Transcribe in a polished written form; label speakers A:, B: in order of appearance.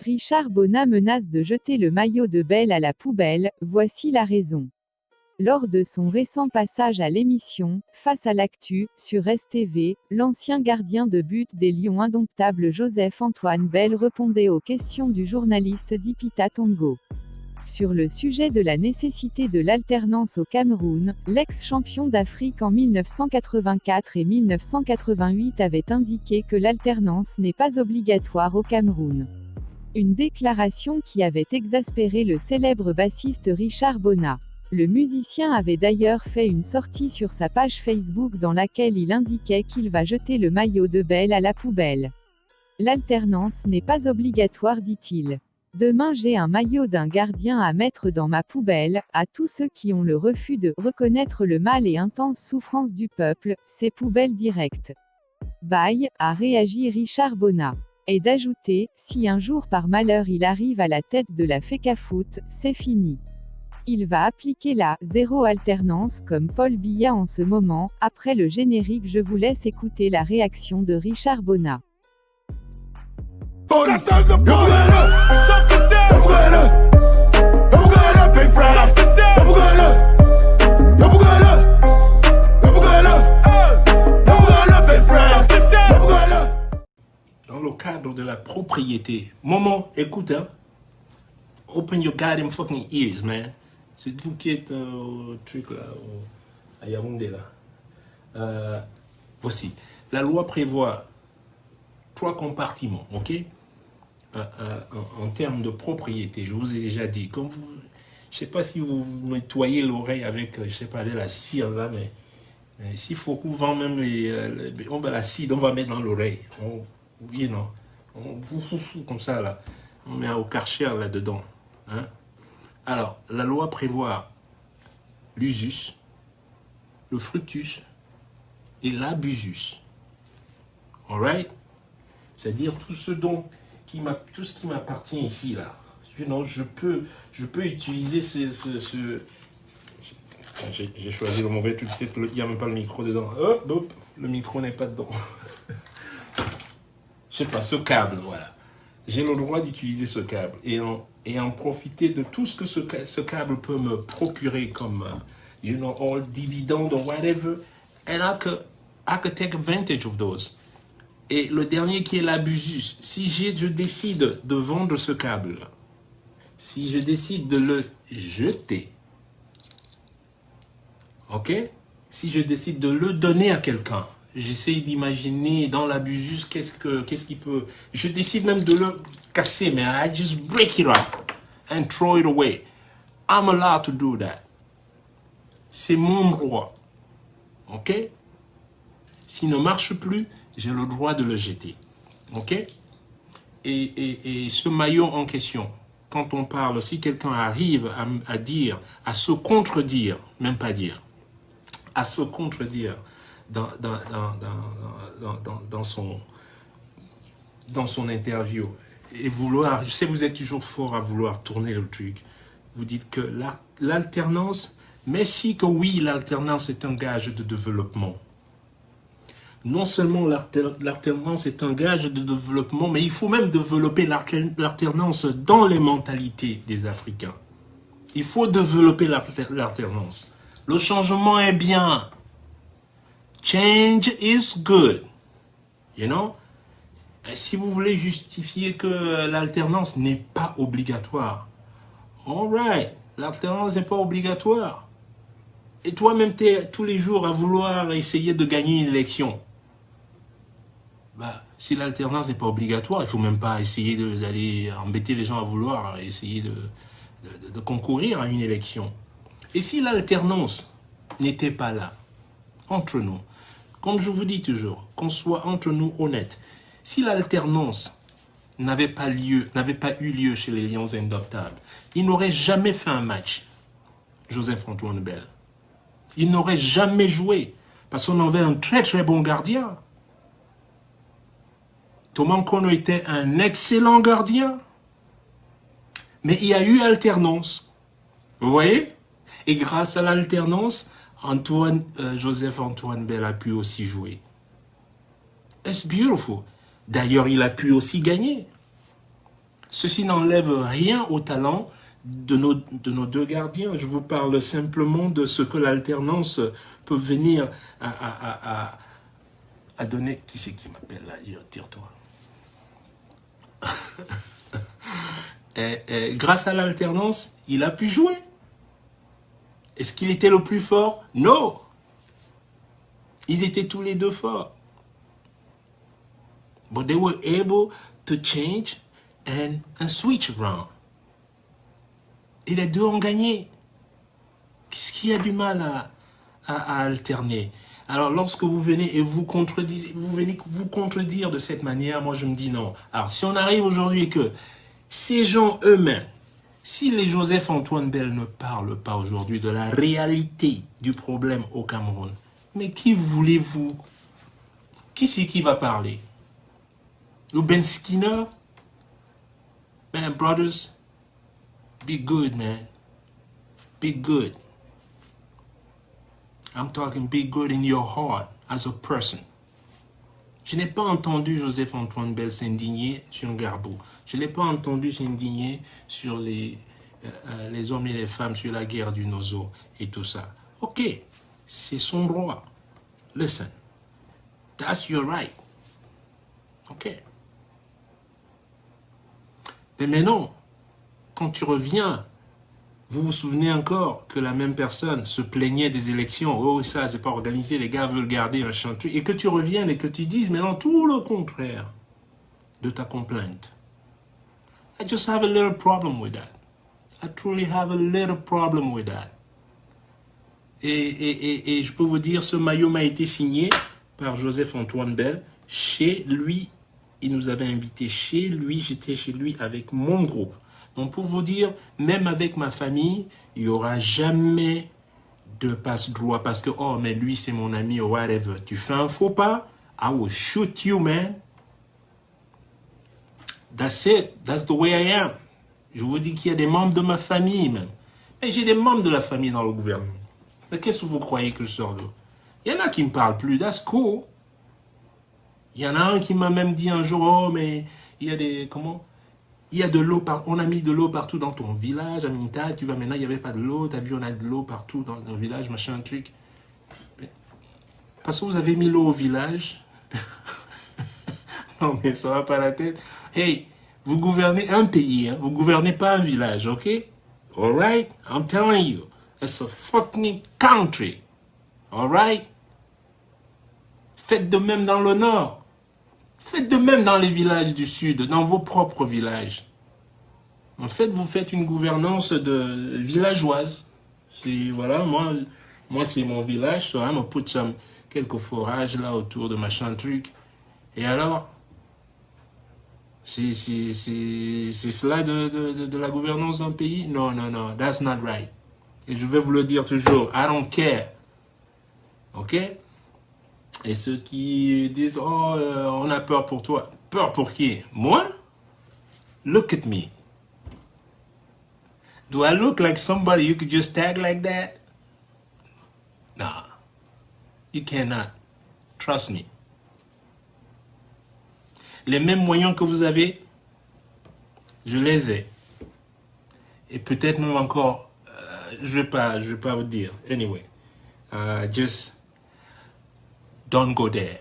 A: Richard Bonnat menace de jeter le maillot de Bell à la poubelle, voici la raison. Lors de son récent passage à l'émission « Face à l'actu » sur STV, l'ancien gardien de but des Lions indomptables Joseph-Antoine Bell répondait aux questions du journaliste Dipita Tongo. Sur le sujet de la nécessité de l'alternance au Cameroun, l'ex-champion d'Afrique en 1984 et 1988 avait indiqué que l'alternance n'est pas obligatoire au Cameroun. Une déclaration qui avait exaspéré le célèbre bassiste Richard Bonnat. Le musicien avait d'ailleurs fait une sortie sur sa page Facebook dans laquelle il indiquait qu'il va jeter le maillot de Bell à la poubelle. L'alternance n'est pas obligatoire, dit-il. Demain j'ai un maillot d'un gardien à mettre dans ma poubelle, à tous ceux qui ont le refus de reconnaître le mal et intense souffrance du peuple, c'est poubelle directe. Bye, a réagi Richard Bonnat. Et d'ajouter, si un jour par malheur il arrive à la tête de la FECAFOOT, c'est fini. Il va appliquer la zéro alternance comme Paul Biya en ce moment. Après le générique, je vous laisse écouter la réaction de Richard Bonnat.
B: Dans le cadre de la propriété, Momo, écoute, hein. Open your goddamn fucking ears, man. C'est vous qui êtes au truc là, à Yaoundé là. Voici. La loi prévoit 3 compartiments, ok? En termes de propriété, je vous ai déjà dit. Comme vous, je sais pas si vous nettoyez l'oreille avec, je sais pas, de la cire là, mais s'il faut qu'on vend même on va la cire, on va mettre dans l'oreille. Oui, non. Comme ça là. On met au karcher là-dedans. Hein? Alors, la loi prévoit l'usus, le fructus et l'abusus. Alright? C'est-à-dire tout ce qui m'appartient ici, là. Je peux utiliser J'ai choisi le mauvais truc, peut-être qu'il n'y a même pas le micro dedans. Hop, le micro n'est pas dedans. Je sais pas, ce câble, voilà. J'ai le droit d'utiliser ce câble et en profiter de tout ce que ce câble peut me procurer comme, all dividendes or whatever, and I could take advantage of those. Et le dernier qui est l'abusus, si je décide de vendre ce câble, si je décide de le jeter, ok? Si je décide de le donner à quelqu'un, j'essaie d'imaginer dans l'abusus qu'est-ce qui peut... Je décide même de le casser, mais I just break it up and throw it away. I'm allowed to do that. C'est mon droit. Ok? S'il ne marche plus, j'ai le droit de le jeter. Ok? Et ce maillot en question, quand on parle, si quelqu'un arrive à dire, à se contredire, même pas dire, à se contredire, dans son interview et vouloir, je sais vous êtes toujours fort à vouloir tourner le truc, vous dites que l'alternance, mais si que oui, l'alternance est un gage de développement. Non seulement l'alternance est un gage de développement, mais il faut même développer l'alternance dans les mentalités des Africains. Il faut développer l'alternance. Le changement est bien. Change is good, you know? Si vous voulez justifier que l'alternance n'est pas obligatoire, all right, l'alternance n'est pas obligatoire. Et toi-même, tu es tous les jours à vouloir essayer de gagner une élection. Bah, si l'alternance n'est pas obligatoire, il ne faut même pas essayer d'aller embêter les gens à vouloir essayer de concourir à une élection. Et si l'alternance n'était pas là, entre nous, comme je vous dis toujours, qu'on soit entre nous honnêtes, si l'alternance n'avait pas eu lieu chez les Lions indomptables, il n'aurait jamais fait un match, Joseph-Antoine Bell. Il n'aurait jamais joué, parce qu'on avait un très très bon gardien. Thomas Nkono était un excellent gardien, mais il y a eu alternance. Vous voyez? Et grâce à l'alternance, Joseph-Antoine Bell a pu aussi jouer. It's beautiful. D'ailleurs, il a pu aussi gagner. Ceci n'enlève rien au talent de nos deux gardiens. Je vous parle simplement de ce que l'alternance peut venir à donner. Qui c'est qui m'appelle là? Tire-toi. Grâce à l'alternance, il a pu jouer. Est-ce qu'il était le plus fort? Non. Ils étaient tous les deux forts. But they were able to change and switch around. Et les deux ont gagné. Qu'est-ce qu'il y a du mal à alterner? Alors, lorsque vous venez et vous venez vous contredire de cette manière, moi je me dis non. Alors, si on arrive aujourd'hui et que ces gens eux-mêmes, si les Joseph-Antoine Bell ne parlent pas aujourd'hui de la réalité du problème au Cameroun, mais qui voulez-vous? Qui c'est qui va parler? Le Ben Skinner? Man, brothers, be good, man. Be good. I'm talking be good in your heart as a person. Je n'ai pas entendu Joseph-Antoine Bell s'indigner sur Garbo. Je n'ai pas entendu s'indigner sur les hommes et les femmes, sur la guerre du Nozo et tout ça. Ok, c'est son droit. Listen, that's your right. Ok. Mais maintenant, quand tu reviens, vous vous souvenez encore que la même personne se plaignait des élections. Oh, ça, c'est pas organisé, les gars veulent garder un chantier. Et que tu reviennes et que tu dises maintenant tout le contraire de ta complainte. I just have a little problem with that. I truly have a little problem with that. Et je peux vous dire, ce maillot m'a été signé par Joseph-Antoine Bell chez lui. Il nous avait invités chez lui, j'étais chez lui avec mon groupe. Donc pour vous dire, même avec ma famille, il n'y aura jamais de passe-droit parce que, oh mais lui c'est mon ami ou whatever. Tu fais un faux pas, I will shoot you, man. That's it, that's the way I am. Je vous dis qu'il y a des membres de ma famille même. Mais j'ai des membres de la famille dans le gouvernement. Mais qu'est-ce que vous croyez que je sors d'où? Il y en a qui ne me parlent plus, that's cool. Il y en a un qui m'a même dit un jour, oh mais il y a des, comment? Il y a de l'eau, on a mis de l'eau partout dans ton village, Aminta, tu vas maintenant, il n'y avait pas de l'eau, t'as vu, on a de l'eau partout dans le village, machin, truc. Mais, parce que vous avez mis l'eau au village. Non mais ça va pas la tête. Hey, vous gouvernez un pays, hein, vous gouvernez pas un village, ok? Alright? I'm telling you, it's a fucking country. Alright? Faites de même dans le nord. Faites de même dans les villages du sud, dans vos propres villages. En fait, vous faites une gouvernance de villageoise. Voilà, moi c'est mon village, so I'm put quelques forages là autour de machin truc. Et alors, c'est cela de la gouvernance d'un pays? Non, non, non, that's not right. Et je vais vous le dire toujours, I don't care. Ok? Et ceux qui disent, oh, on a peur pour toi. Peur pour qui? Moi? Look at me. Do I look like somebody you could just tag like that? Nah. You cannot. Trust me. Les mêmes moyens que vous avez, je les ai. Et peut-être même encore, je vais pas vous dire. Anyway, just don't go there.